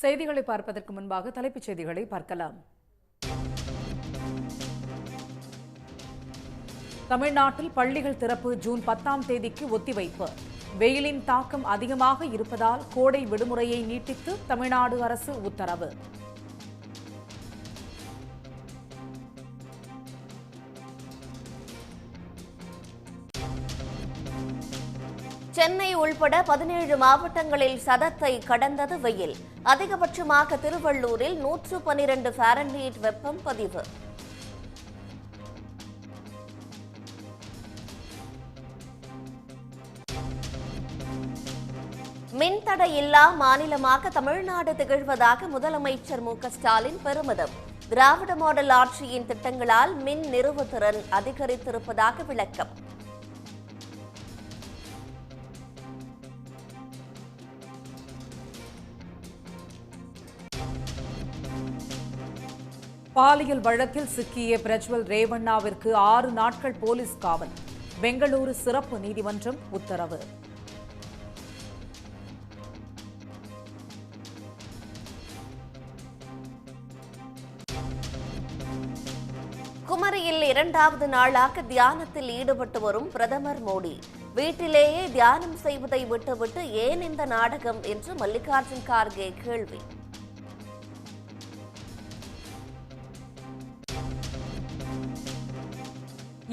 செய்திகளை பார்ப்பதற்கு முன்பாக தலைப்புச் செய்திகளை பார்க்கலாம். தமிழ்நாட்டில் பள்ளிகள் திறப்பு ஜூன் 10ஆம் தேதிக்கு ஒத்திவைப்பு. வெயிலின் தாக்கம் அதிகமாக இருப்பதால் கோடை விடுமுறையை நீட்டித்து தமிழ்நாடு அரசு உத்தரவு. சென்னை உள்பட 17 மாவட்டங்களில் சதத்தை கடந்தது வெயில். அதிகபட்சமாக திருவள்ளூரில் 112 ஃபாரன்ஹீட் வெப்பம் பதிவு. மின்தடை இல்லா மாநிலமாக தமிழ்நாடு திகழ்வதாக முதலமைச்சர் மு.க.ஸ்டாலின் பெருமிதம். திராவிட மாடல் ஆட்சியின் திட்டங்களால் மின் நிறுவுதிறன் அதிகரித்திருப்பதாக விளக்கம். பாலியல் வழக்கில் சிக்கிய பிரஜ்வல் ரேவண்ணாவிற்கு 6 நாட்கள் போலீஸ் காவல். பெங்களூரு சிறப்பு நீதிமன்றம் உத்தரவு. குமரியில் 2வது நாளாக தியானத்தில் ஈடுபட்டு வரும் பிரதமர் மோடி. வீட்டிலேயே தியானம் செய்வதை விட்டுவிட்டு ஏன் இந்த நாடகம் என்று மல்லிகார்ஜுன் கார்கே கேள்வி.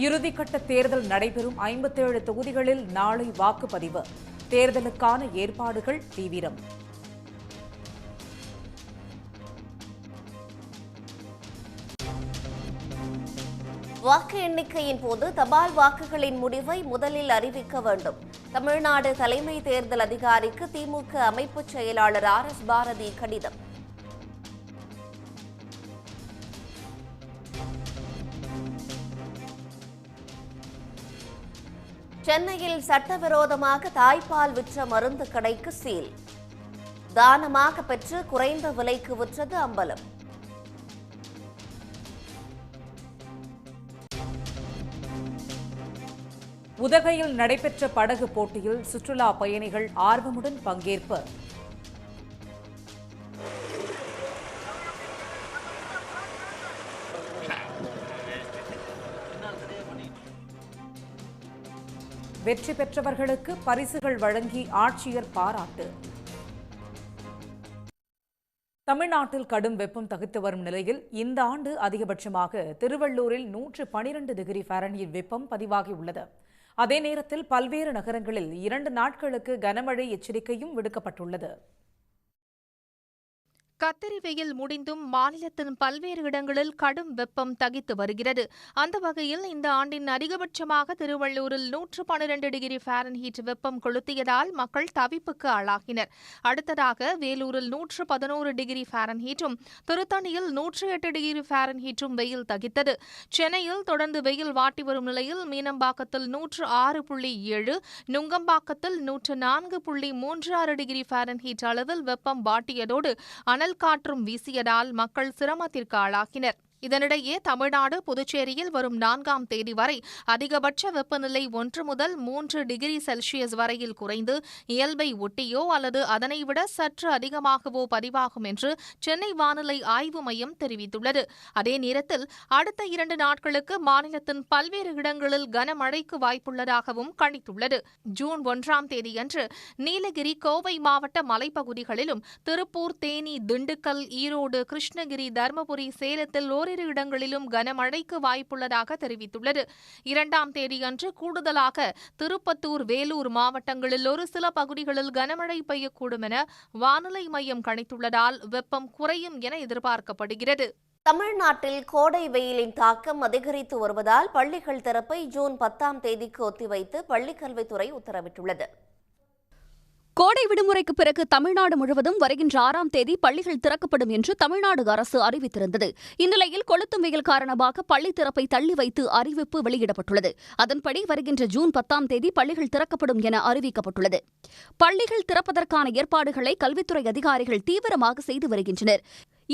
இறுதிக்கட்ட தேர்தல் நடைபெறும் 57 தொகுதிகளில் நாளை வாக்குப்பதிவு. தேர்தலுக்கான ஏற்பாடுகள் தீவிரம். வாக்கு எண்ணிக்கையின் போது தபால் வாக்குகளின் முடிவை முதலில் அறிவிக்க வேண்டும். தமிழ்நாடு தலைமை தேர்தல் அதிகாரிக்கு திமுக அமைப்பு செயலாளர் RS பாரதி கடிதம். சென்னையில் சட்டவிரோதமாக தாய்ப்பால் விற்ற மருந்து கடைக்கு சீல். தானமாக பெற்று குறைந்த விலைக்கு விற்றது அம்பலம். உதகையில் நடைபெற்ற படகு போட்டியில் சுற்றுலா பயணிகள் ஆர்வமுடன் பங்கேற்பு. வெற்றி பெற்றவர்களுக்கு பரிசுகள் வழங்கி ஆட்சியர் பாராட்டு. தமிழ்நாட்டில் கடும் வெப்பம் தகித்து வரும் நிலையில் இந்த ஆண்டு அதிகபட்சமாக திருவள்ளூரில் 112 டிகிரி ஃபாரன்ஹீட் வெப்பம் பதிவாகியுள்ளது. அதே நேரத்தில் பல்வேறு நகரங்களில் 2 நாட்களுக்கு கனமழை எச்சரிக்கையும் விடுக்கப்பட்டுள்ளது. கத்திரி வெயில் முடிந்தும் மாநிலத்தின் பல்வேறு இடங்களில் கடும் வெப்பம் தகித்து வருகிறது. அந்த வகையில் இந்த ஆண்டின் அதிகபட்சமாக திருவள்ளூரில் 112 டிகிரி ஃபாரன்ஹீட் வெப்பம் கொளுத்தியதால் மக்கள் தவிப்புக்கு ஆளாகினர். அடுத்ததாக வேலூரில் 111 டிகிரி ஃபாரன்ஹீட்டும், திருத்தணியில் 108 டிகிரி ஃபாரன்ஹீட்டும் வெயில் தகித்தது. சென்னையில் தொடர்ந்து வெயில் வாட்டி வரும் நிலையில் மீனம்பாக்கத்தில் 106.7, நுங்கம்பாக்கத்தில் 104.36 டிகிரி ஃபாரன்ஹீட் அளவில் வெப்பம் வாட்டியதோடு அனல் காற்றும் வீசியதால் மக்கள் சிரமத்திற்கு ஆளாகினர். இதனிடையே தமிழ்நாடு, புதுச்சேரியில் வரும் 4ஆம் தேதி வரை அதிகபட்ச வெப்பநிலை 1 முதல் 3 டிகிரி செல்சியஸ் வரையில் குறைந்து இயல்பை ஒட்டியோ அல்லது அதனை விட சற்று அதிகமாகவோ பதிவாகும் என்று சென்னை வானிலை ஆய்வு மையம் தெரிவித்துள்ளது. அதே நேரத்தில் அடுத்த 2 நாட்களுக்கு மாநிலத்தின் பல்வேறு இடங்களில் கனமழைக்கு வாய்ப்புள்ளதாகவும் கணித்துள்ளது. ஜூன் 1ஆம் தேதியன்று நீலகிரி, கோவை மாவட்ட மலைப்பகுதிகளிலும், திருப்பூர், தேனி, திண்டுக்கல், ஈரோடு, கிருஷ்ணகிரி, தருமபுரி, சேலத்தில் ஓரிரு இடங்களிலும் கனமழைக்கு வாய்ப்புள்ளதாக தெரிவித்துள்ளது. 2ஆம் தேதியன்று கூடுதலாக திருப்பத்தூர், வேலூர் மாவட்டங்களில் ஒரு சில பகுதிகளில் கனமழை பெய்யக்கூடும் என வானிலை மையம் கணித்துள்ளதால் வெப்பம் குறையும் என எதிர்பார்க்கப்படுகிறது. தமிழ்நாட்டில் கோடை வெயிலின் தாக்கம் அதிகரித்து வருவதால் பள்ளிகள் திறப்பை ஜூன் 10ஆம் தேதிக்கு ஒத்திவைத்து பள்ளிக்கல்வித்துறை உத்தரவிட்டுள்ளது. கோடை விடுமுறைக்கு பிறகு தமிழ்நாடு முழுவதும் வருகின்ற 6ஆம் தேதி பள்ளிகள் திறக்கப்படும் என்று தமிழ்நாடு அரசு அறிவித்திருந்தது. இந்நிலையில் கொளுத்தும் வெயில் காரணமாக பள்ளி திறப்பை தள்ளி வைத்து அறிவிப்பு வெளியிடப்பட்டுள்ளது. அதன்படி வருகின்ற ஜூன் 10ஆம் தேதி பள்ளிகள் திறக்கப்படும் என அறிவிக்கப்பட்டுள்ளது. பள்ளிகள் திறப்பதற்கான ஏற்பாடுகளை கல்வித்துறை அதிகாரிகள் தீவிரமாக செய்து வருகின்றனர்.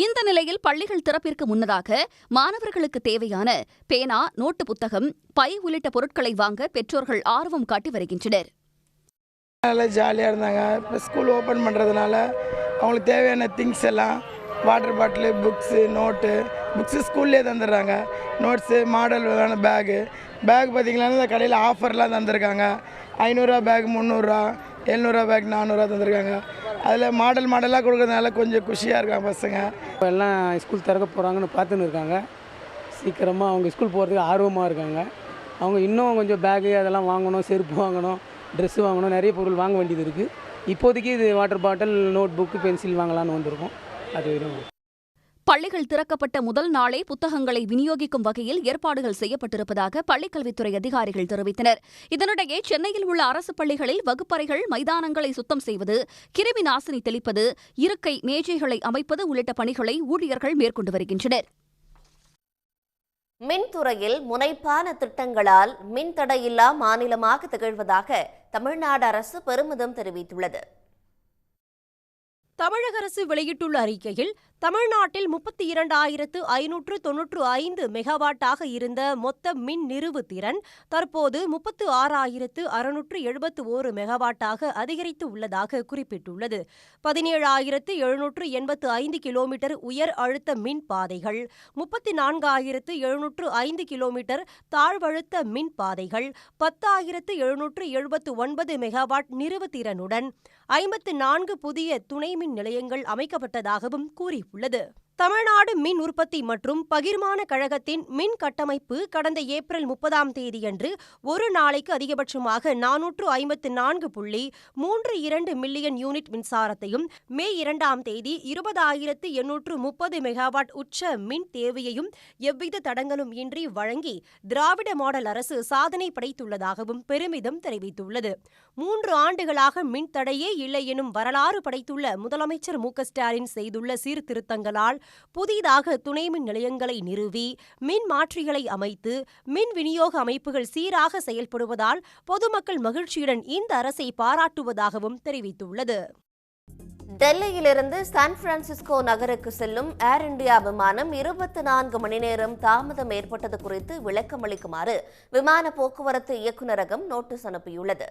இந்த நிலையில் பள்ளிகள் திறப்பிற்கு முன்னதாக மாணவர்களுக்கு தேவையான பேனா, நோட்டு புத்தகம், பை உள்ளிட்ட பொருட்களை வாங்க பெற்றோர்கள் ஆர்வம் காட்டி வருகின்றனர். நல்லா ஜாலியாக இருந்தாங்க. இப்போ ஸ்கூல் ஓப்பன் பண்ணுறதுனால அவங்களுக்கு தேவையான திங்ஸ் எல்லாம் water bottle, books, note, books ஸ்கூல்லேயே தந்துடுறாங்க. நோட்ஸு, மாடல் பேகு பார்த்திங்கன்னா இந்த கடையில் ஆஃபர்லாம் தந்துருக்காங்க. 500 பேக் 300, 700 பேக் 400 தந்துருக்காங்க. அதில் மாடலாக கொடுக்குறதுனால கொஞ்சம் குஷியாக இருக்காங்க பசங்க. இப்போ எல்லாம் ஸ்கூல் திறக்க போகிறாங்கன்னு பார்த்துன்னு இருக்காங்க. சீக்கிரமாக அவங்க ஸ்கூல் போகிறதுக்கு ஆர்வமாக இருக்காங்க. அவங்க இன்னும் கொஞ்சம் பேகு அதெல்லாம் வாங்கணும், செருப்பு வாங்கணும், ட்ரெஸ்ஸு வாங்கணும், நிறைய பொருள் வாங்க வேண்டியது இருக்குது. இப்போதைக்கு இது water bottle, note book, pencil வாங்கலான்னு வந்திருக்கோம். அது பள்ளிகள் திறக்கப்பட்ட முதல் நாளே புத்தகங்களை விநியோகிக்கும் வகையில் ஏற்பாடுகள் செய்யப்பட்டிருப்பதாக பள்ளிக்கல்வித்துறை அதிகாரிகள் தெரிவித்தனர். இதனிடையே சென்னையில் உள்ள அரசு பள்ளிகளில் வகுப்பறைகள், மைதானங்களை சுத்தம் செய்வது, கிருமி நாசினி தெளிப்பது, இருக்கை மேஜைகளை அமைப்பது உள்ளிட்ட பணிகளை ஊழியர்கள் மேற்கொண்டு வருகின்றனர். மின்துறையில் முனைப்பான திட்டங்களால் மின்தடையில்லா மாநிலமாக திகழ்வதாக தமிழ்நாடு அரசு பெருமிதம் தெரிவித்துள்ளது. தமிழக அரசு வெளியிட்டுள்ள அறிக்கையில் தமிழ்நாட்டில் 32,595 மெகாவாட்டாக இருந்த மொத்த மின் நிறுவு திறன் தற்போது 36,671 மெகாவாட்டாக அதிகரித்து உள்ளதாக குறிப்பிட்டுள்ளது. 17,785 கிலோமீட்டர் உயர் அழுத்த மின் பாதைகள், 34,705 கிலோமீட்டர் தாழ்வழுத்த மின் பாதைகள், 10,779 மெகாவாட் நிறுவு திறனுடன் 54 புதிய துணை மின் நிலையங்கள் அமைக்கப்பட்டதாகவும் கூறியுள்ளது. தமிழ்நாடு மின் உற்பத்தி மற்றும் பகிர்மான கழகத்தின் மின் கட்டமைப்பு கடந்த ஏப்ரல் 30ஆம் தேதியன்று ஒரு நாளைக்கு அதிகபட்சமாக 454.32 மில்லியன் யூனிட் மின்சாரத்தையும், மே 2ஆம் தேதி 20,830 மெகாவாட் உச்ச மின் தேவையையும் எவ்வித தடங்களும் இன்றி வழங்கி திராவிட மாடல் அரசு சாதனை படைத்துள்ளதாகவும் பெருமிதம் தெரிவித்துள்ளது. 3 ஆண்டுகளாக மின் தடையே இல்லை எனும் வரலாறு படைத்துள்ள முதலமைச்சர் மு க ஸ்டாலின் செய்துள்ள சீர்திருத்தங்களால் புதிதாக துணை மின் நிலையங்களை நிறுவி மின் மாற்றிகளை அமைத்து மின் விநியோக அமைப்புகள் சீராக செயல்படுவதால் பொதுமக்கள் மகிழ்ச்சியுடன் இந்த அரசை பாராட்டுவதாகவும் தெரிவித்துள்ளது. டெல்லியிலிருந்து சான் பிரான்சிஸ்கோ நகருக்கு செல்லும் ஏர் இந்தியா விமானம் 24 மணி நேரம் தாமதம் ஏற்பட்டது குறித்து விளக்கமளிக்குமாறு விமான போக்குவரத்து இயக்குநரகம் நோட்டீஸ் அனுப்பியுள்ளது.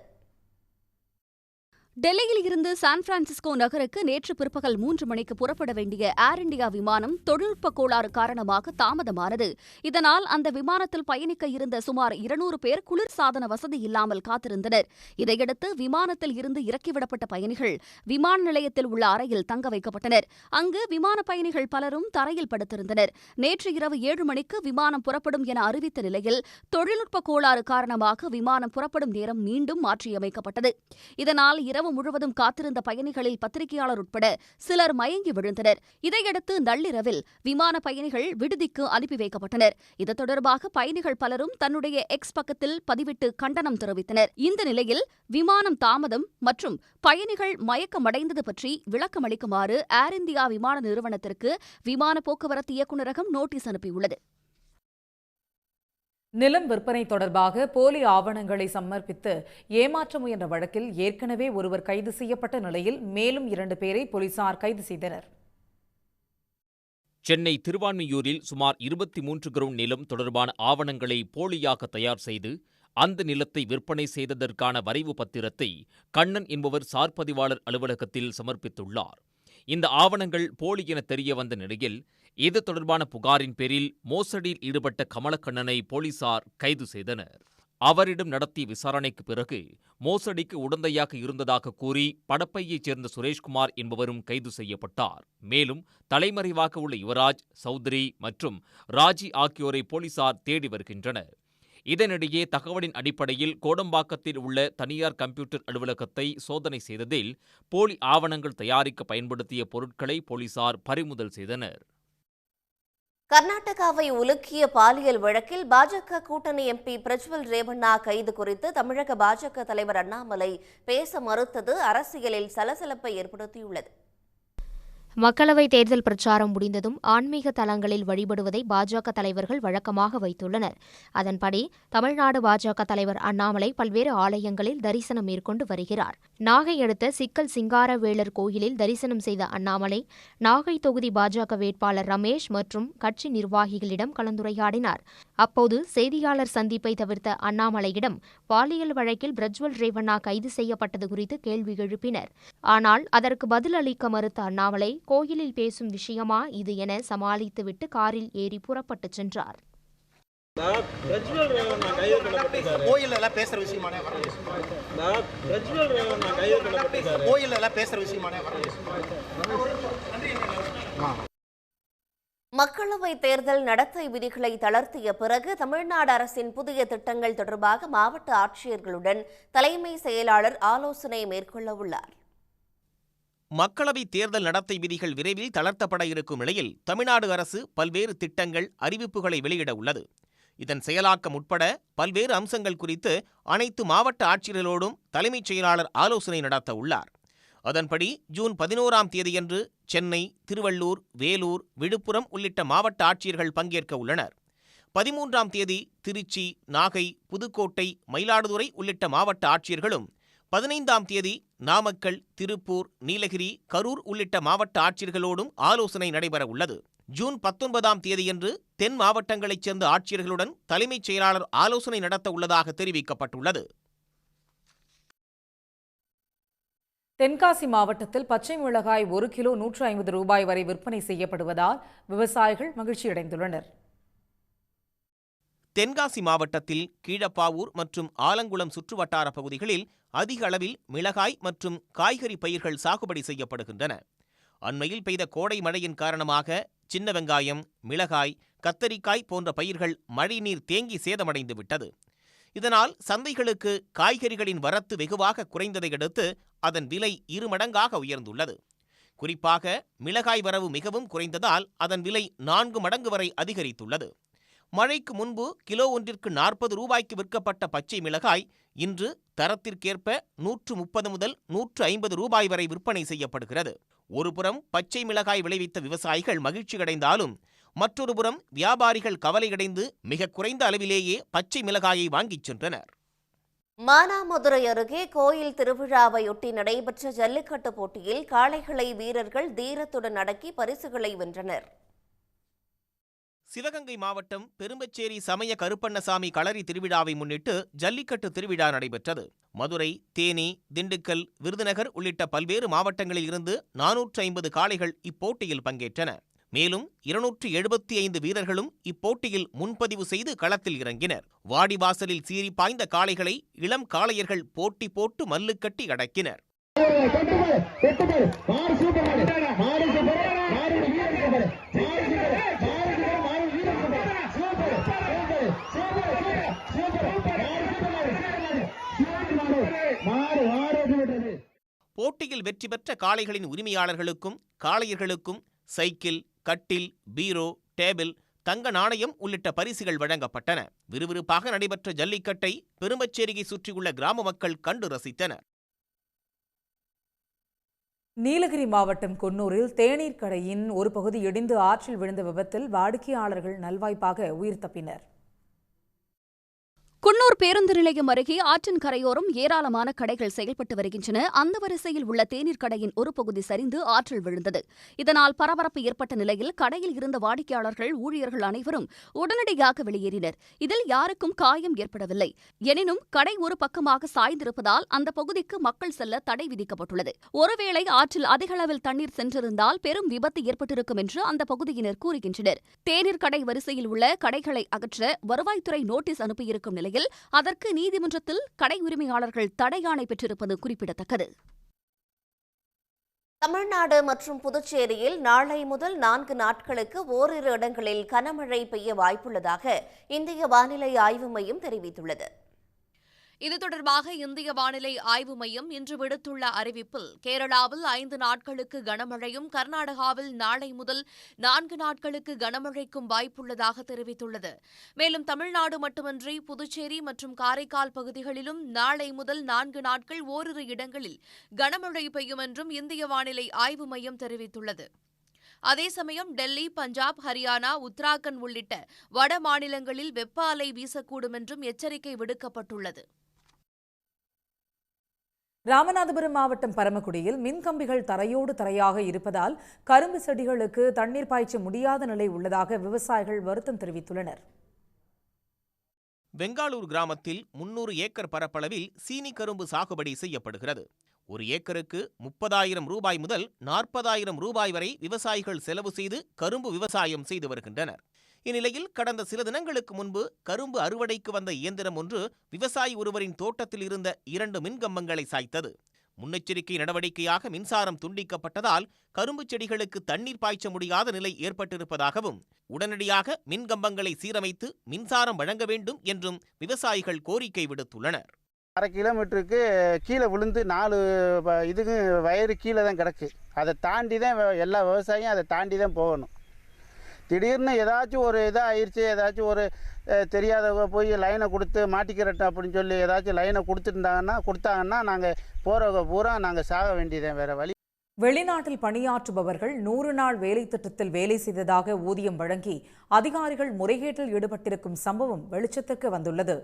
டெல்லியில் இருந்து சான் பிரான்சிஸ்கோ நகருக்கு நேற்று பிற்பகல் 3 மணிக்கு புறப்பட வேண்டிய ஏர் இண்டியா விமானம் தொழில்நுட்ப கோளாறு காரணமாக தாமதமானது. இதனால் அந்த விமானத்தில் பயணிக்க இருந்த சுமார் 200 பேர் குளிர்சாதன வசதி இல்லாமல் காத்திருந்தனர். இதையடுத்து விமானத்தில் இருந்து இறக்கிவிடப்பட்ட பயணிகள் விமான நிலையத்தில் உள்ள அறையில் தங்க வைக்கப்பட்டனர். அங்கு விமான பயணிகள் பலரும் தரையில் படுத்திருந்தனர். நேற்று இரவு 7 மணிக்கு விமானம் புறப்படும் என அறிவித்த நிலையில் தொழில்நுட்ப கோளாறு காரணமாக விமானம் புறப்படும் நேரம் மீண்டும் மாற்றியமைக்கப்பட்டது. இதனால் இரவு முழுவதும் காத்திருந்த பயணிகளில் பத்திரிகையாளர் உட்பட சிலர் மயங்கி விழுந்தனர். இதையடுத்து நள்ளிரவில் விமான பயணிகள் விடுதிக்கு அனுப்பி வைக்கப்பட்டனர். இது தொடர்பாக பயணிகள் பலரும் தன்னுடைய எக்ஸ் பக்கத்தில் பதிவிட்டு கண்டனம் தெரிவித்தனர். இந்த நிலையில் விமானம் தாமதம் மற்றும் பயணிகள் மயக்கமடைந்தது பற்றி விளக்கமளிக்குமாறு ஏர் இந்தியா விமான நிறுவனத்திற்கு விமான போக்குவரத்து இயக்குநரகம் நோட்டீஸ் அனுப்பியுள்ளது. நிலம் விற்பனை தொடர்பாக போலி ஆவணங்களை சமர்ப்பித்து ஏமாற்ற முயன்ற வழக்கில் ஏற்கனவே ஒருவர் கைது செய்யப்பட்ட நிலையில் மேலும் 2 பேரை போலீசார் கைது செய்தனர். சென்னை திருவான்மியூரில் சுமார் 23 கிரவுண்ட் நிலம் தொடர்பான ஆவணங்களை போலியாக தயார் செய்து அந்த நிலத்தை விற்பனை செய்ததற்கான வரைவு பத்திரத்தை கண்ணன் என்பவர் சார்பதிவாளர் அலுவலகத்தில் சமர்ப்பித்துள்ளார். இந்த ஆவணங்கள் போலி என தெரிய வந்த நிலையில் இது தொடர்பான புகாரின் பேரில் மோசடியில் ஈடுபட்ட கமலக்கண்ணனை போலீசார் கைது செய்தனர். அவரிடம் நடத்திய விசாரணைக்கு பிறகு மோசடிக்கு உடந்தையாக இருந்ததாக கூறி படப்பையைச் சேர்ந்த சுரேஷ்குமார் என்பவரும் கைது செய்யப்பட்டார். மேலும் தலைமறைவாக உள்ள யுவராஜ், சௌத்ரி மற்றும் ராஜி ஆகியோரை போலீசார் தேடி வருகின்றனர். இதனிடையே தகவலின் அடிப்படையில் கோடம்பாக்கத்தில் உள்ள தனியார் கம்ப்யூட்டர் அலுவலகத்தை சோதனை செய்ததில் போலி ஆவணங்கள் தயாரிக்க பயன்படுத்திய பொருட்களை போலீசார் பறிமுதல் செய்தனர். கர்நாடகாவை உலுக்கிய பாலியல் வழக்கில் பாஜக கூட்டணி எம்பி பிரஜ்வல் ரேவண்ணா கைது குறித்து தமிழக பாஜக தலைவர் அண்ணாமலை பேச மறுத்தது அரசியலில் சலசலப்பை ஏற்படுத்தியுள்ளது. மக்களவைத் தேர்தல் பிரச்சாரம் முடிந்ததும் ஆன்மீக தலங்களில் வழிபடுவதை பாஜக தலைவர்கள் வழக்கமாக வைத்துள்ளனர். அதன்படி தமிழ்நாடு பாஜக தலைவர் அண்ணாமலை பல்வேறு ஆலயங்களில் தரிசனம் மேற்கொண்டு வருகிறார். நாகை அடுத்த சிக்கல் சிங்காரவேலர் கோயிலில் தரிசனம் செய்த அண்ணாமலை நாகை தொகுதி பாஜக வேட்பாளர் ரமேஷ் மற்றும் கட்சி நிர்வாகிகளிடம் கலந்துரையாடினார். அப்போது செய்தியாளர் சந்திப்பை தவிர்த்த அண்ணாமலையிடம் பாலியல் வழக்கில் பிரஜ்வல் ரேவண்ணா கைது செய்யப்பட்டது குறித்து கேள்வி எழுப்பினர். ஆனால் அதற்கு பதில் அளிக்க மறுத்த அண்ணாமலை கோயிலில் பேசும் விஷயமா இது என சமாளித்துவிட்டு காரில் ஏறி புறப்பட்டு சென்றார். மக்களவைத் தேர்தல் நடத்தை விதிகளை தளர்த்திய பிறகு தமிழ்நாடு அரசின் புதிய திட்டங்கள் தொடர்பாக மாவட்ட ஆட்சியர்களுடன் தலைமை செயலாளர் ஆலோசனை மேற்கொள்ள உள்ளார். மக்களவை தேர்தல் நடத்தை விதிகள் விரைவில் தளர்த்தப்பட இருக்கும் நிலையில் தமிழ்நாடு அரசு பல்வேறு திட்டங்கள், அறிவிப்புகளை வெளியிட உள்ளது. இதன் செயலாக்கம் உட்பட பல்வேறு அம்சங்கள் குறித்து அனைத்து மாவட்ட ஆட்சியர்களோடும் தலைமைச் செயலாளர் ஆலோசனை நடத்த உள்ளார். அதன்படி ஜூன் 11ஆம் தேதியன்று சென்னை, திருவள்ளூர், வேலூர், விழுப்புரம் உள்ளிட்ட மாவட்ட ஆட்சியர்கள் பங்கேற்க உள்ளனர். 13ஆம் தேதி திருச்சி, நாகை, புதுக்கோட்டை, மயிலாடுதுறை உள்ளிட்ட மாவட்ட ஆட்சியர்களும், 15ஆம் தேதி நாமக்கல், திருப்பூர், நீலகிரி, கரூர் உள்ளிட்ட மாவட்ட ஆட்சியர்களோடும் ஆலோசனை நடைபெற உள்ளது. ஜூன் 19ஆம் தேதியன்று தென் மாவட்டங்களைச் சேர்ந்த ஆட்சியர்களுடன் தலைமைச் செயலாளர் ஆலோசனை நடத்த உள்ளதாக தெரிவிக்கப்பட்டுள்ளது. தென்காசி மாவட்டத்தில் பச்சை மிளகாய் 1 கிலோ 150 ரூபாய் வரை விற்பனை செய்யப்படுவதால் விவசாயிகள் மகிழ்ச்சியடைந்துள்ளனர். தென்காசி மாவட்டத்தில் கீழப்பாவூர் மற்றும் ஆலங்குளம் சுற்றுவட்டார பகுதிகளில் அதிக அளவில் மிளகாய் மற்றும் காய்கறி பயிர்கள் சாகுபடி செய்யப்படுகின்றன. அண்மையில் பெய்த கோடை மழையின் காரணமாக சின்ன வெங்காயம், மிளகாய், கத்தரிக்காய் போன்ற பயிர்கள் மழைநீர் தேங்கி சேதமடைந்து விட்டது. இதனால் சந்தைகளுக்கு காய்கறிகளின் வரத்து வெகுவாக குறைந்ததை அடுத்து அதன் விலை 2 மடங்காக உயர்ந்துள்ளது. குறிப்பாக மிளகாய் வரவு மிகவும் குறைந்ததால் அதன் விலை 4 மடங்கு வரை அதிகரித்துள்ளது. மழைக்கு முன்பு கிலோ ஒன்றிற்கு 40 ரூபாய்க்கு விற்கப்பட்ட பச்சை மிளகாய் இன்று தரத்திற்கேற்ப 130 முதல் 150 ரூபாய் வரை விற்பனை செய்யப்படுகிறது. ஒருபுறம் பச்சை மிளகாய் விளைவித்த விவசாயிகள் மகிழ்ச்சியடைந்தாலும் மற்றொருபுறம் வியாபாரிகள் கவலையடைந்து மிக குறைந்த அளவிலேயே பச்சை மிளகாயை வாங்கிச் சென்றனர். மானாமதுரை அருகே கோயில் திருவிழாவையொட்டி நடைபெற்ற ஜல்லிக்கட்டு போட்டியில் காளைகளை வீரர்கள் தீரத்துடன் அடக்கி பரிசுகளை வென்றனர். சிவகங்கை மாவட்டம் பெரும்பச்சேரி சமய கருப்பண்ணசாமி களரி திருவிழாவை முன்னிட்டு ஜல்லிக்கட்டு திருவிழா நடைபெற்றது. மதுரை, தேனி, திண்டுக்கல், விருதுநகர் உள்ளிட்ட பல்வேறு மாவட்டங்களில் இருந்து 450 காளைகள் இப்போட்டியில் பங்கேற்றன. மேலும் 275 வீரர்களும் இப்போட்டியில் முன்பதிவு செய்து களத்தில் இறங்கினர். வாடிவாசலில் சீறி பாய்ந்த காளைகளை இளம் காளையர்கள் போட்டி போட்டு மல்லுக்கட்டி அடக்கினர். போட்டியில் வெற்றி பெற்ற காளைகளின் உரிமையாளர்களுக்கும் காளையர்களுக்கும் சைக்கிள், கட்டில், பீரோ, டேபிள், தங்க நாணயம் உள்ளிட்ட பரிசுகள் வழங்கப்பட்டன. விறுவிறுப்பாக நடைபெற்ற ஜல்லிக்கட்டை பெரும்பச்சேரியை சுற்றியுள்ள கிராம மக்கள் கண்டு ரசித்தனர். நீலகிரி மாவட்டம் குன்னூரில் தேநீர் கடையின் ஒரு பகுதி இடிந்து ஆற்றில் விழுந்த விபத்தில் வாடிக்கையாளர்கள் நல்வாய்ப்பாக உயிர் தப்பினர். குன்னூர் பேருந்து நிலையம் அருகே ஆற்றின் கரையோரம் ஏராளமான கடைகள் செயல்பட்டு வருகின்றன. அந்த வரிசையில் உள்ள தேநீர் கடையின் ஒரு பகுதி சரிந்து ஆற்றில் விழுந்தது. இதனால் பரபரப்பு ஏற்பட்ட நிலையில் கடையில் இருந்த வாடிக்கையாளர்கள், ஊழியர்கள் அனைவரும் உடனடியாக வெளியேறினர். இதில் யாருக்கும் காயம் ஏற்படவில்லை. எனினும் கடை ஒரு பக்கமாக சாய்ந்திருப்பதால் அந்த பகுதிக்கு மக்கள் செல்ல தடை விதிக்கப்பட்டுள்ளது. ஒருவேளை ஆற்றில் அதிக அளவில் தண்ணீர் சென்றிருந்தால் பெரும் விபத்து ஏற்பட்டிருக்கும் என்று அந்த பகுதியினர் கூறுகின்றனர். தேநீர் கடை வரிசையில் உள்ள கடைகளை அகற்ற வருவாய்த்துறை நோட்டீஸ் அனுப்பியிருக்கும் நிலையில் அதற்கு நீதிமன்றத்தில் கடை உரிமையாளர்கள் தடையாணை பெற்றிருப்பது குறிப்பிடத்தக்கது. தமிழ்நாடு மற்றும் புதுச்சேரியில் நாளை முதல் 4 நாட்களுக்கு ஓரிரு இடங்களில் கனமழை பெய்ய வாய்ப்புள்ளதாக இந்திய வானிலை ஆய்வு மையம் தெரிவித்துள்ளது. இது தொடர்பாக இந்திய வானிலை ஆய்வு மையம் இன்று விடுத்துள்ள அறிவிப்பில் கேரளாவில் 5 நாட்களுக்கு கனமழையும், கர்நாடகாவில் நாளை முதல் 4 நாட்களுக்கு கனமழைக்கும் வாய்ப்புள்ளதாக தெரிவித்துள்ளது. மேலும் தமிழ்நாடு மட்டுமன்றி புதுச்சேரி மற்றும் காரைக்கால் பகுதிகளிலும் நாளை முதல் 4 நாட்கள் ஓரிரு இடங்களில் கனமழை பெய்யும் என்றும் இந்திய வானிலை ஆய்வு மையம் தெரிவித்துள்ளது. அதே சமயம் டெல்லி, பஞ்சாப், ஹரியானா, உத்தராகண்ட் உள்ளிட்ட வட மாநிலங்களில் வெப்ப அலை வீசக்கூடும் என்றும் எச்சரிக்கை விடுக்கப்பட்டுள்ளது. ராமநாதபுரம் மாவட்டம் பரமக்குடியில் மின்கம்பிகள் தரையோடு தரையாக இருப்பதால் கரும்பு செடிகளுக்கு தண்ணீர் பாய்ச்ச முடியாத நிலை உள்ளதாக விவசாயிகள் வருத்தம் தெரிவித்துள்ளனர். வெங்காளூர் கிராமத்தில் 300 ஏக்கர் பரப்பளவில் சீனி கரும்பு சாகுபடி செய்யப்படுகிறது. ஒரு ஏக்கருக்கு 30,000 ரூபாய் முதல் 40,000 ரூபாய் வரை விவசாயிகள் செலவு செய்து கரும்பு விவசாயம் செய்து வருகின்றனர். இந்நிலையில் கடந்த சில தினங்களுக்கு முன்பு கரும்பு அறுவடைக்கு வந்த இயந்திரம் ஒன்று விவசாயி ஒருவரின் தோட்டத்தில் இருந்த 2 மின்கம்பங்களை சாய்த்தது. முன்னெச்சரிக்கை நடவடிக்கையாக மின்சாரம் துண்டிக்கப்பட்டதால் கரும்பு செடிகளுக்கு தண்ணீர் பாய்ச்ச முடியாத நிலை ஏற்பட்டிருப்பதாகவும் உடனடியாக மின்கம்பங்களை சீரமைத்து மின்சாரம் வழங்க வேண்டும் என்றும் விவசாயிகள் கோரிக்கை விடுத்துள்ளனர். 1/2 கிலோமீட்டருக்கு கீழே விழுந்து 4 இதுக்கு வயறு கீழே தான் கிடக்கு. அதை தாண்டி தான் எல்லா விவசாயியும் அதை தாண்டி தான் போகணும். திடீர்னு ஏதாச்சும் ஒரு இதாக ஆயிடுச்சு, ஏதாச்சும் ஒரு தெரியாதவங்க போய் லைனை கொடுத்து மாட்டிக்கிறட்டும் அப்படின்னு சொல்லி ஏதாச்சும் லைனை கொடுத்தாங்கன்னா நாங்கள் போகிறவங்க பூரா நாங்கள் சாக வேண்டியதேன், வேறு வழி. வெளிநாட்டில் பணியாற்றுபவர்கள் 100 நாள் வேலை திட்டத்தில் வேலை செய்ததாக ஊதியம் வழங்கி அதிகாரிகள் முறைகேட்டில் ஈடுபட்டிருக்கும் சம்பவம் வெளிச்சத்துக்கு வந்துள்ளது.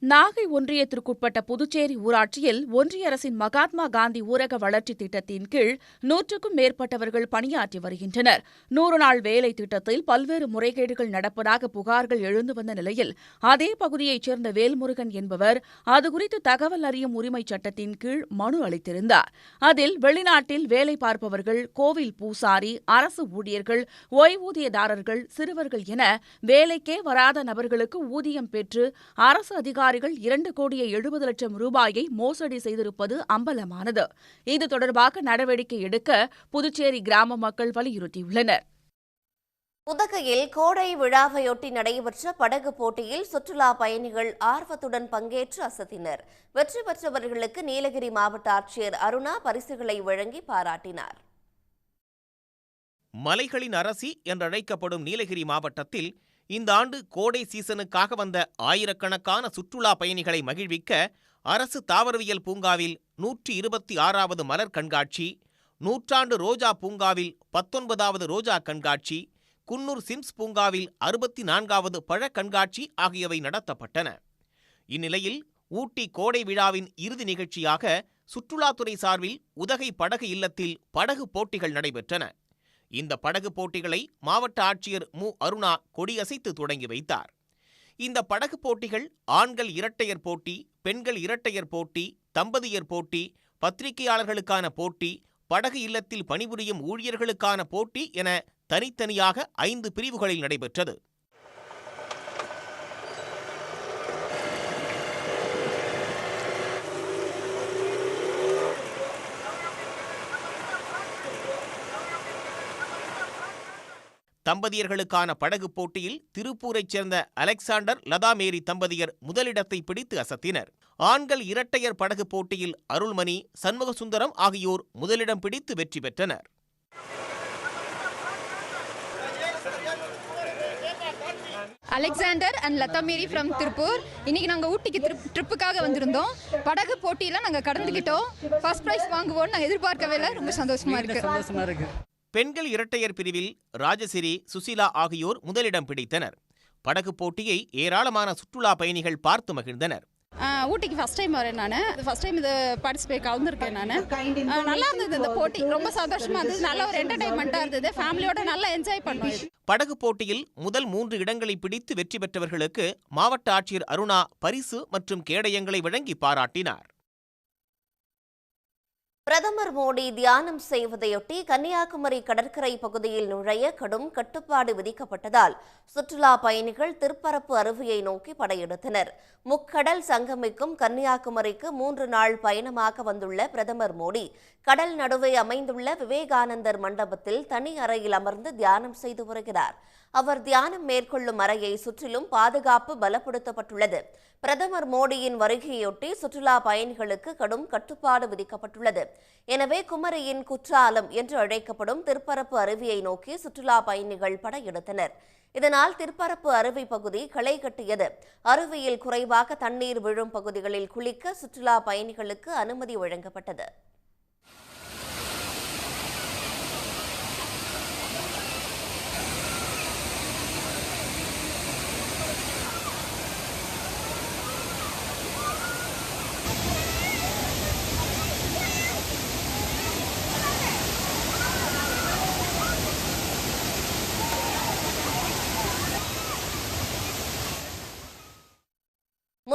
நாகை ஒன்றியத்திற்குட்பட்ட புதுச்சேரி ஊராட்சியில் ஒன்றிய அரசின் மகாத்மா காந்தி ஊரக வளர்ச்சி திட்டத்தின் கீழ் 100க்கும் மேற்பட்டவர்கள் பணியாற்றி வருகின்றனர். 100 நாள் வேலை திட்டத்தில் பல்வேறு முறைகேடுகள் நடப்பதாக புகார்கள் எழுந்து வந்த நிலையில் அதே பகுதியைச் சேர்ந்த வேல்முருகன் என்பவர் அதுகுறித்து தகவல் அறியும் உரிமை சட்டத்தின் கீழ் மனு அளித்திருந்தார். அதில் வெளிநாட்டில் வேலை பார்ப்பவர்கள், கோவில் பூசாரி, அரசு ஊழியர்கள், ஓய்வூதியதாரர்கள், சிறுவர்கள் என வேலைக்கே வராத நபர்களுக்கு ஊதியம் பெற்று அரசு அதிகாரிகள் 2,70,00,000 ரூபாயை மோசடி செய்திருப்பது அம்பலமானது. இது தொடர்பாக நடவடிக்கை எடுக்க புதுச்சேரி கிராம மக்கள் வலியுறுத்தியுள்ளனர். உதகையில் கோடை விழாவையொட்டி நடைபெற்ற படகு போட்டியில் சுற்றுலா பயணிகள் ஆர்வத்துடன் பங்கேற்று அசத்தினர். வெற்றி பெற்றவர்களுக்கு நீலகிரி மாவட்ட ஆட்சியர் அருணா பரிசுகளை வழங்கி பாராட்டினார். மலைகளின் அரசி என்றழைக்கப்படும் நீலகிரி மாவட்டத்தில் இந்த ஆண்டு கோடை சீசனுக்காக வந்த ஆயிரக்கணக்கான சுற்றுலா பயணிகளை மகிழ்விக்க அரசு தாவரவியல் பூங்காவில் 126வது மலர் கண்காட்சி, 100ஆண்டு ரோஜா பூங்காவில் 19வது ரோஜா கண்காட்சி, குன்னூர் சிம்ஸ் பூங்காவில் 64வது பழ கண்காட்சி ஆகியவை நடத்தப்பட்டன. இந்நிலையில் ஊட்டி கோடை விழாவின் இறுதி நிகழ்ச்சியாக சுற்றுலாத்துறை சார்பில் உதகை படகு இல்லத்தில் படகு போட்டிகள் நடைபெற்றன. இந்த படகு போட்டிகளை மாவட்ட ஆட்சியர் மு. அருணா கொடியசைத்து தொடங்கி வைத்தார். இந்த படகு போட்டிகள் ஆண்கள் இரட்டையர் போட்டி, பெண்கள் இரட்டையர் போட்டி, தம்பதியர் போட்டி, பத்திரிகையாளர்களுக்கான போட்டி, படகு இல்லத்தில் பணிபுரியும் ஊழியர்களுக்கான போட்டி என தனித்தனியாக 5 பிரிவுகளில் நடைபெற்றது. தம்பதியர்களுக்கான படகு போட்டியில் திருப்பூரைச் சேர்ந்த அலெக்சாண்டர், லதா மேரி தம்பதியர் முதலிடத்தை பிடித்து அசத்தினர். ஆண்கள் இரட்டையர் படகு போட்டியில் அருள்மணி, சண்முகசுந்தரம் ஆகியோர் முதலிடம் பிடித்து வெற்றி பெற்றனர். Alexander and Latha Mary from Tiruppur. இன்னைக்கு நாங்கள் ஊட்டிக்கு ட்ரிப்புக்காக வந்திருந்தோம். படகு போட்டியில் நாங்கள் கடந்துக்கிட்டோம். ஃபர்ஸ்ட் ப்ரைஸ் வாங்குவோம்னு நாங்கள் எதிர்பார்க்கவே இல்லை. ரொம்ப சந்தோஷமா இருக்கு. பெண்கள் இரட்டையர் பிரிவில் ராஜசிறி, சுசிலா ஆகியோர் முதலிடம் பிடித்தனர். படகு போட்டியை ஏராளமான சுற்றுலா பயணிகள் பார்த்து மகிழ்ந்தனர். ஊட்டிக்கு ஃபர்ஸ்ட் டைம் வரேன். நான் ஃபர்ஸ்ட் டைம் இது பார்ட்டிசிபேட் கலந்துருக்கேன். நான் நல்லா இருந்தது இந்த போட்டி, ரொம்ப சந்தோஷமா இருந்தது. நல்ல ஒரு என்டர்டைன்மெண்ட்டாக இருந்தது. ஃபேமிலியோட நல்லா என்ஜாய் பண்ணோம். படகு போட்டியில் முதல் 3 இடங்களை பிடித்து வெற்றி பெற்றவர்களுக்கு மாவட்ட ஆட்சியர் அருணா பரிசு மற்றும் கேடயங்களை வழங்கி பாராட்டினார். பிரதமர் மோடி தியானம் செய்வதையொட்டி கன்னியாகுமரி கடற்கரை பகுதியில் நுழைய கடும் கட்டுப்பாடு விதிக்கப்பட்டதால் சுற்றுலா பயணிகள் திருப்பரப்பு அருவியை நோக்கி படையெடுத்தனர். முக்கடல் சங்கமிக்கும் கன்னியாகுமரிக்கு 3 நாள் பயணமாக வந்துள்ள பிரதமர் மோடி கடல் நடுவே அமைந்துள்ள விவேகானந்தர் மண்டபத்தில் தனி அறையில் அமர்ந்து தியானம் செய்து வருகிறார். அவர் தியானம் மேற்கொள்ளும் அறையை சுற்றிலும் பாதுகாப்பு பலப்படுத்தப்பட்டுள்ளது. பிரதமர் மோடியின் வருகையொட்டி சுற்றுலா பயணிகளுக்கு கடும் கட்டுப்பாடு விதிக்கப்பட்டுள்ளது. எனவே குமரியின் குற்றாலம் என்று அழைக்கப்படும் திருப்பரப்பு அருவியை நோக்கி சுற்றுலா பயணிகள் படையெடுத்தனர். இதனால் திருப்பரப்பு அருவி பகுதி களை கட்டியது. அருவியில் குறைவாக தண்ணீர் விழும் பகுதிகளில் குளிக்க சுற்றுலா பயணிகளுக்கு அனுமதி வழங்கப்பட்டது.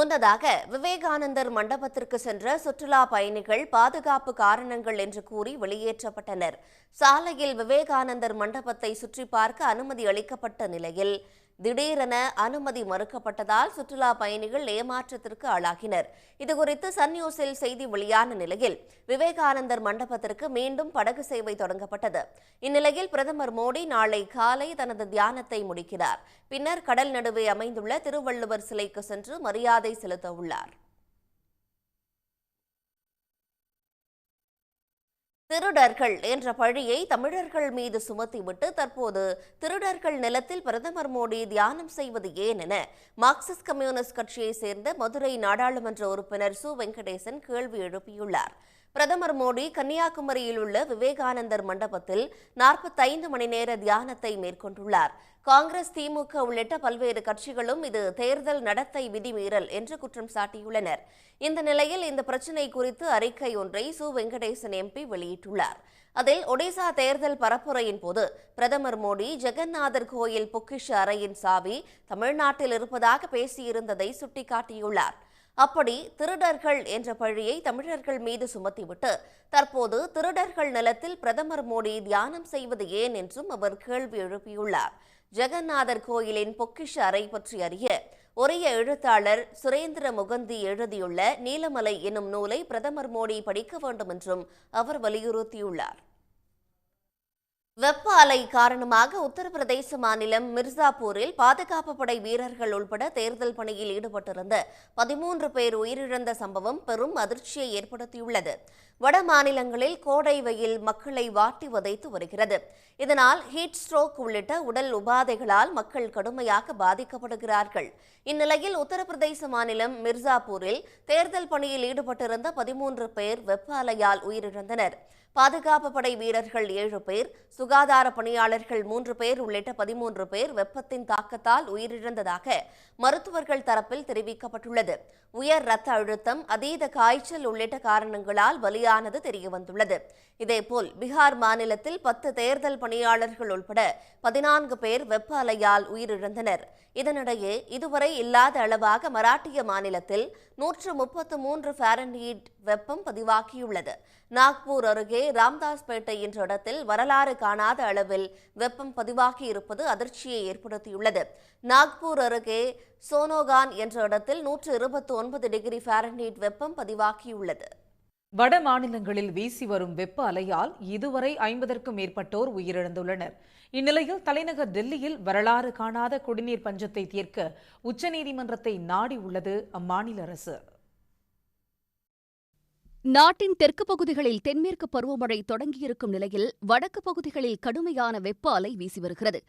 முன்னதாக விவேகானந்தர் மண்டபத்திற்கு சென்ற சுற்றுலா பயணிகள் பாதுகாப்பு காரணங்கள் என்று கூறி வெளியேற்றப்பட்டனர். சாலையில் விவேகானந்தர் மண்டபத்தை சுற்றி பார்க்க அனுமதி அளிக்கப்பட்ட நிலையில் திடீரென அனுமதி மறுக்கப்பட்டதால் சுற்றுலா பயணிகள் ஏமாற்றத்திற்கு ஆளாகினர். இதுகுறித்து சன் நியூஸில் செய்தி வெளியான நிலையில் விவேகானந்தர் மண்டபத்திற்கு மீண்டும் படகு சேவை தொடங்கப்பட்டது. இந்நிலையில் பிரதமர் மோடி நாளை காலை தனது தியானத்தை முடிக்கிறார். பின்னர் கடல் நடுவே அமைந்துள்ள திருவள்ளுவர் சிலைக்கு சென்று மரியாதை செலுத்த உள்ளார். திருடர்கள் என்ற பழியை தமிழர்கள் மீது சுமத்திவிட்டு தற்போது திருடர்கள் நிலத்தில் பிரதமர் மோடி தியானம் செய்வது ஏன் என மார்க்சிஸ்ட் கம்யூனிஸ்ட் கட்சியைச் சேர்ந்த மதுரை நாடாளுமன்ற உறுப்பினர் சு வெங்கடேசன் கேள்வி எழுப்பியுள்ளார். பிரதமர் மோடி கன்னியாகுமரியில் உள்ள விவேகானந்தர் மண்டபத்தில் 45 மணி நேர தியானத்தை மேற்கொண்டுள்ளார். காங்கிரஸ், திமுக உள்ளிட்ட பல்வேறு கட்சிகளும் இது தேர்தல் நடத்தை விதிமீறல் என்று குற்றம் சாட்டியுள்ளனர். இந்த நிலையில் இந்த பிரச்சினை குறித்து அறிக்கை ஒன்றை சு வெங்கடேசன் எம்பி வெளியிட்டுள்ளார். அதில் ஒடிசா தேர்தல் பரப்புரையின் போது பிரதமர் மோடி ஜெகநாதர் கோயில் பொக்கிஷ அறையின் சாவி தமிழ்நாட்டில் இருப்பதாக பேசியிருந்ததை சுட்டிக்காட்டியுள்ளார். அப்படி திருடர்கள் என்ற பழியை தமிழர்கள் மீது சுமத்திவிட்டு தற்போது திருடர்கள் நிலத்தில் பிரதமர் மோடி தியானம் செய்வது ஏன் என்றும் அவர் கேள்வி எழுப்பியுள்ளார். ஜெகநாதர் கோயிலின் பொக்கிஷ அறை பற்றி அறிய ஒரிய எழுத்தாளர் சுரேந்திர முகந்தி எழுதியுள்ள நீலமலை எனும் நூலை பிரதமர் மோடி படிக்க வேண்டும் என்றும் அவர் வலியுறுத்தியுள்ளார். வெப்ப அலை காரணமாக உத்தரப்பிரதேச மாநிலம் மிர்சாப்பூரில் பாதுகாப்பு படை வீரர்கள் உள்பட தேர்தல் பணியில் ஈடுபட்டிருந்த 13 பேர் உயிரிழந்த சம்பவம் பெரும் அதிர்ச்சியை ஏற்படுத்தியுள்ளது. வட மாநிலங்களில் கோடை வெயில் மக்களை வாட்டி வதைத்து வருகிறது. இதனால் ஹீட் ஸ்ட்ரோக் உள்ளிட்ட உடல் உபாதைகளால் மக்கள் கடுமையாக பாதிக்கப்படுகிறார்கள். இந்நிலையில் உத்தரப்பிரதேச மாநிலம் மிர்சாப்பூரில் தேர்தல் பணியில் ஈடுபட்டிருந்த 13 பேர் வெப்ப அலையால் உயிரிழந்தனர். பாதுகாப்பு படை வீரர்கள் 7 பேர், சுகாதார பணியாளர்கள் 3 பேர் உள்ளிட்ட 13 பேர் வெப்பத்தின் தாக்கத்தால் உயிரிழந்ததாக மருத்துவர்கள் தரப்பில் தெரிவிக்கப்பட்டுள்ளது. உயர் இரத்த அழுத்தம், அதீத காய்ச்சல் உள்ளிட்ட காரணங்களால் பலியானது தெரியவந்துள்ளது. இதேபோல் பீகார் மாநிலத்தில் 10 தேர்தல் பணியாளர்கள் உள்பட 14 பேர் வெப்ப அலையால் உயிரிழந்தனர். இதனிடையே இதுவரை இல்லாத அளவாக மராட்டிய மாநிலத்தில் 133 ஃபாரன்ஹீட் வெப்பம் பதிவாகியுள்ளது. நாக்பூர் அருகே ராம்தாஸ்பேட்டை என்ற இடத்தில் வரலாறு காணாத அளவில் வெப்பம் பதிவாகி இருப்பது அதிர்ச்சியை ஏற்படுத்தியுள்ளது. நாக்பூர் அருகே சோனோகான் என்ற இடத்தில் 129 டிகிரி ஃபாரன்ஹீட் வெப்பம் பதிவாகியுள்ளது. வட மாநிலங்களில் வீசி வரும் வெப்ப அலையால் இதுவரை 50க்கும் மேற்பட்டோர் உயிரிழந்துள்ளனர். இந்நிலையில் தலைநகர் டெல்லியில் வரலாறு காணாத குடிநீர் பஞ்சத்தை தீர்க்க உச்சநீதிமன்றத்தை நாடியுள்ளது அம்மாநில அரசு. நாட்டின் தெற்கு பகுதிகளில் தென்மேற்கு பருவமழை தொடங்கியிருக்கும் நிலையில் வடக்கு பகுதிகளில் கடுமையான வெப்ப அலை வீசி வருகிறது.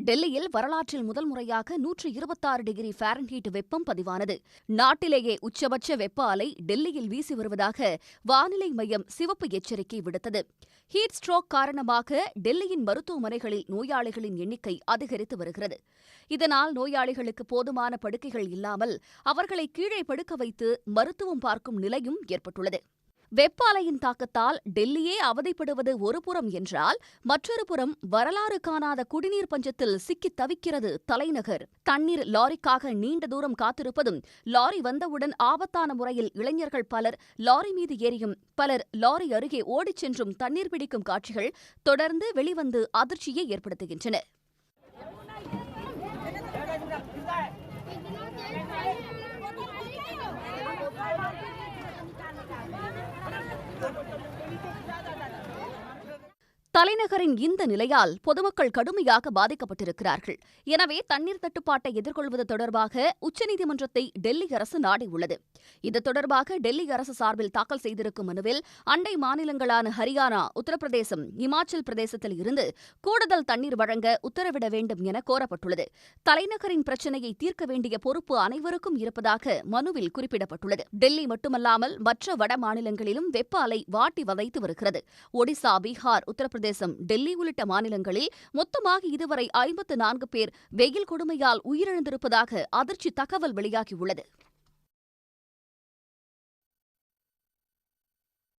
டெல்லியில் வரலாற்றில் முதல் முறையாக 126 டிகிரி ஃபாரன்ஹீட் வெப்பம் பதிவானது. நாட்டிலேயே உச்சபட்ச வெப்ப அலை டெல்லியில் வீசி வருவதாக வானிலை மையம் சிவப்பு எச்சரிக்கை விடுத்தது. ஹீட் ஸ்ட்ரோக் காரணமாக டெல்லியின் மருத்துவமனைகளில் நோயாளிகளின் எண்ணிக்கை அதிகரித்து வருகிறது. இதனால் நோயாளிகளுக்கு போதுமான படுக்கைகள் இல்லாமல் அவர்களை கீழே படுக்க வைத்து மருத்துவம் பார்க்கும் நிலையும் ஏற்பட்டுள்ளது. வெப்ப அலையின் தாக்கத்தால் டெல்லியே அவதிப்படுவது ஒருபுறம் என்றால், மற்றொரு புறம் வரலாறு காணாத குடிநீர் பஞ்சத்தில் சிக்கித் தவிக்கிறது தலைநகர். தண்ணீர் லாரிக்காக நீண்ட தூரம் காத்திருப்பதும், லாரி வந்தவுடன் ஆபத்தான முறையில் இளைஞர்கள் பலர் லாரி மீது ஏறியும் பலர் லாரி அருகே ஓடிச் சென்றும் தண்ணீர் பிடிக்கும் காட்சிகள் தொடர்ந்து வெளிவந்து அதிர்ச்சியை ஏற்படுத்துகின்றன. தலைநகரின் இந்த நிலையால் பொதுமக்கள் கடுமையாக பாதிக்கப்பட்டிருக்கிறார்கள். எனவே தண்ணீர் தட்டுப்பாட்டை எதிர்கொள்வது தொடர்பாக உச்சநீதிமன்றத்தை டெல்லி அரசு நாடியுள்ளது. இது தொடர்பாக டெல்லி அரசு சார்பில் தாக்கல் செய்திருக்கும் மனுவில் அண்டை மாநிலங்களான ஹரியானா, உத்தரப்பிரதேசம், இமாச்சல் பிரதேசத்தில் இருந்து கூடுதல் தண்ணீர் வழங்க உத்தரவிட வேண்டும் என கோரப்பட்டுள்ளது. தலைநகரின் பிரச்சினையை தீர்க்க வேண்டிய பொறுப்பு அனைவருக்கும் இருப்பதாக மனுவில் குறிப்பிடப்பட்டுள்ளது. டெல்லி மட்டுமல்லாமல் மற்ற வட மாநிலங்களிலும் வெப்ப அலை வாட்டி வதைத்து வருகிறது. ஒடிசா, பீகார், உத்தரப்பிரதேசம், டெல்லி உள்ளிட்ட மாநிலங்களில் மொத்தமாக இதுவரை 54 பேர் வெயில் கொடுமையால் உயிரிழந்திருப்பதாக அதிர்ச்சி தகவல் வெளியாகியுள்ளது.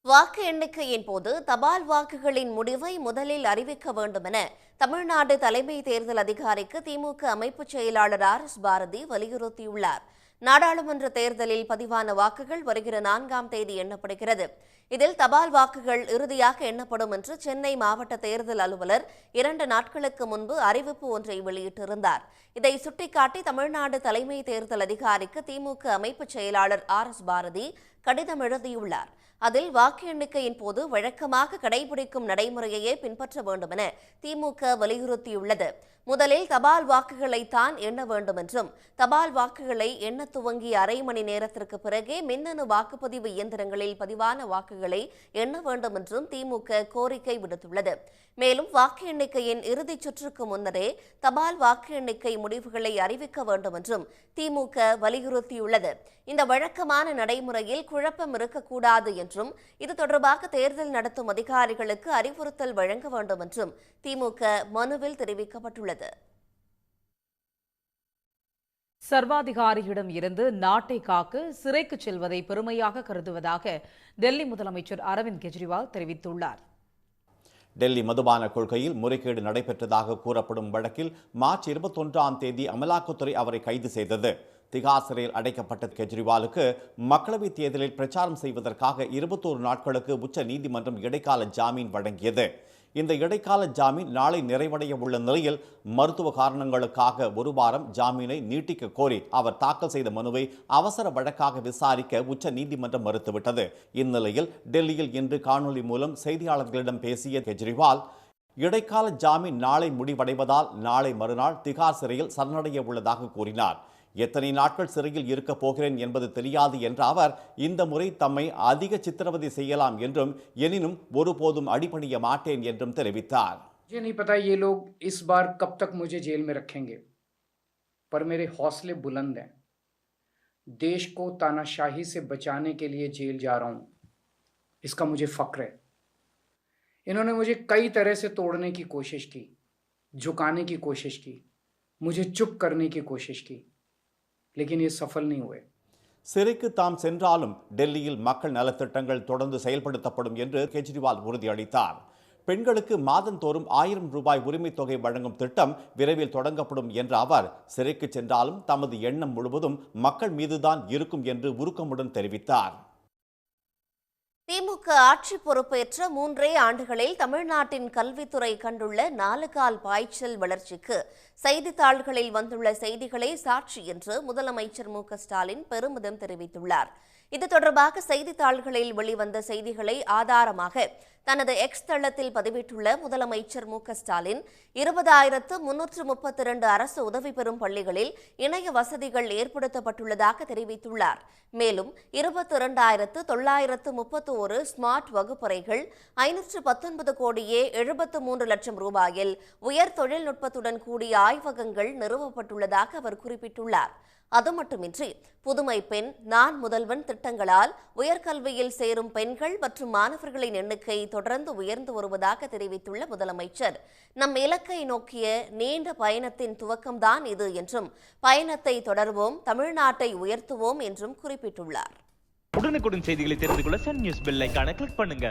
வாக்கு எண்ணிக்கையின் போது தபால் வாக்குகளின் முடிவை முதலில் அறிவிக்க வேண்டும் என தமிழ்நாடு தலைமை தேர்தல் அதிகாரிக்கு திமுக அமைப்புச் செயலாளர் RS பாரதி வலியுறுத்தியுள்ளார். நாடாளுமன்ற தேர்தலில் பதிவான வாக்குகள் வருகிற 4ஆம் தேதி எண்ணப்படுகிறது. இதில் தபால் வாக்குகள் இறுதியாக எண்ணப்படும் என்று சென்னை மாவட்ட தேர்தல் அலுவலர் 2 நாட்களுக்கு முன்பு அறிவிப்பு ஒன்றை வெளியிட்டிருந்தார். இதை சுட்டிக்காட்டி தமிழ்நாடு தலைமை தேர்தல் அதிகாரிக்கு திமுக அமைப்பு செயலாளர் RS பாரதி கடிதம் எழுதியுள்ளார். அதில் வாக்கு எண்ணிக்கையின் போது வழக்கமாக கடைபிடிக்கும் நடைமுறையையே பின்பற்ற வேண்டும் என திமுக வலியுறுத்தியுள்ளது. முதலில் தபால் வாக்குகளை தான் எண்ண வேண்டும் என்றும் தபால் வாக்குகளை எண்ண துவங்கிய அரை மணி நேரத்திற்கு பிறகே மின்னணு வாக்குப்பதிவு இயந்திரங்களில் பதிவான வாக்குகளை எண்ண வேண்டும் என்றும் திமுக கோரிக்கை விடுத்துள்ளது. மேலும் வாக்கு எண்ணிக்கையின் இறுதிச் சுற்றுக்கு முன்னரே தபால் வாக்கு எண்ணிக்கை முடிவுகளை அறிவிக்க வேண்டும் என்றும் திமுக வலியுறுத்தியுள்ளது. இந்த வழக்கமான நடைமுறையில் குழப்பம் இருக்கக்கூடாது என்றும் இது தொடர்பாக தேர்தல் நடத்தும் அதிகாரிகளுக்கு அறிவுறுத்தல் வழங்க வேண்டும் என்றும் திமுக மனுவில் தெரிவிக்கப்பட்டுள்ளது. சர்வாதிகாரியிடம் இருந்து நாட்டை காக்க சிறைக்கு செல்வதை பெருமையாக கருதுவதாக டெல்லி முதலமைச்சர் அரவிந்த் கெஜ்ரிவால் தெரிவித்துள்ளார். டெல்லி மதுபான கொள்கையில் முறைகேடு நடைபெற்றதாக கூறப்படும் வழக்கில் மார்ச் 21ஆம் தேதி அமலாக்கத்துறை அவரை கைது செய்தது. திகார் சிறையில் அடைக்கப்பட்ட கெஜ்ரிவாலுக்கு மக்களவைத் தேர்தலில் பிரச்சாரம் செய்வதற்காக 21 நாட்களுக்கு உச்ச நீதிமன்றம் இடைக்கால ஜாமீன் வழங்கியது. இந்த இடைக்கால ஜாமீன் நாளை நிறைவடைய உள்ள நிலையில் மருத்துவ காரணங்களுக்காக 1 வாரம் ஜாமீனை நீட்டிக்க கோரி அவர் தாக்கல் செய்த மனுவை அவசர வழக்காக விசாரிக்க உச்ச நீதிமன்றம் மறுத்துவிட்டது. இந்நிலையில் டெல்லியில் இன்று காணொலி மூலம் செய்தியாளர்களிடம் பேசிய கெஜ்ரிவால், இடைக்கால ஜாமீன் நாளை முடிவடைவதால் நாளை மறுநாள் திகார் சிறையில் சரணடைய உள்ளதாக கூறினார். எத்தனை நாட்கள் சிறையில் இருக்க போகிறேன் என்பது தெரியாது என்ற அவர், இந்த முறை தம்மை அதிக சித்திரவதை செய்யலாம் என்றும் எனினும் ஒருபோதும் அடிபணிய மாட்டேன் என்றும் தெரிவித்தார். मुझे नहीं पता ये लोग इस बार कब तक मुझे जेल में रखेंगे, पर मेरे हौसले बुलंद हैं. देश को तानाशाही से बचाने के लिए जेल जा रहा हूं, इसका मुझे फक्र है. इन्होंने मुझे कई तरह से तोड़ने की कोशिश की, झुकाने की कोशिश की, मुझे चुप करने की कोशिश की, लेकिन ये सफल नहीं हुए. சிறைக்கு தாம் சென்றாலும் டெல்லியில் மக்கள் நலத்திட்டங்கள் தொடர்ந்து செயல்படுத்தப்படும் என்று கெஜ்ரிவால் உறுதியளித்தார். பெண்களுக்கு மாதந்தோறும் 1000 ரூபாய் உரிமை தொகை வழங்கும் திட்டம் விரைவில் தொடங்கப்படும் என்ற அவர், சிறைக்கு சென்றாலும் தமது எண்ணம் முழுவதும் மக்கள் மீதுதான் இருக்கும் என்று உருக்கமுடன் தெரிவித்தார். திமுக ஆட்சி பொறுப்பேற்ற 3 ஆண்டுகளில் தமிழ்நாட்டின் கல்வித்துறை கண்டுள்ள 4 கால் பாய்ச்சல் வளர்ச்சிக்கு செய்தித்தாள்களில் வந்துள்ள செய்திகளே சாட்சி என்று முதலமைச்சர் ஸ்டாலின் பெருமிதம் தெரிவித்துள்ளார். இது தொடர்பாக செய்தித்தாள்களில் வெளிவந்த செய்திகளை ஆதாரமாக தனது எக்ஸ் தளத்தில் பதிவிட்டுள்ள முதலமைச்சர் ஸ்டாலின் 20,332 அரசு உதவி பெறும் பள்ளிகளில் இணைய வசதிகள் ஏற்படுத்தப்பட்டுள்ளதாக தெரிவித்துள்ளார். மேலும் 22,931 ஸ்மார்ட் வகுப்பறைகள் 519 கோடியே 73 லட்சம் ரூபாயில் உயர் தொழில்நுட்பத்துடன் கூடிய ஆய்வகங்கள் நிறுவப்பட்டுள்ளதாக அவர் குறிப்பிட்டுள்ளார். அது மட்டுமின்றி புதுமை பெண், நான் முதல்வன் திட்டங்களால் உயர்கல்வியில் சேரும் பெண்கள் மற்றும் மாணவர்களின் எண்ணிக்கை தொடர்ந்து உயர்ந்து வருவதாக தெரிவித்துள்ள முதலமைச்சர், நம் இலக்கை நோக்கிய நீண்ட பயணத்தின் துவக்கம்தான் இது என்றும் பயணத்தை தொடர்வோம், தமிழ்நாட்டை உயர்த்துவோம் என்றும் குறிப்பிட்டுள்ளார். உடனுக்குடன் செய்திகளை தெரிந்து கொள்ள சன் நியூஸ் பெல் ஐகானை கிளிக் பண்ணுங்க.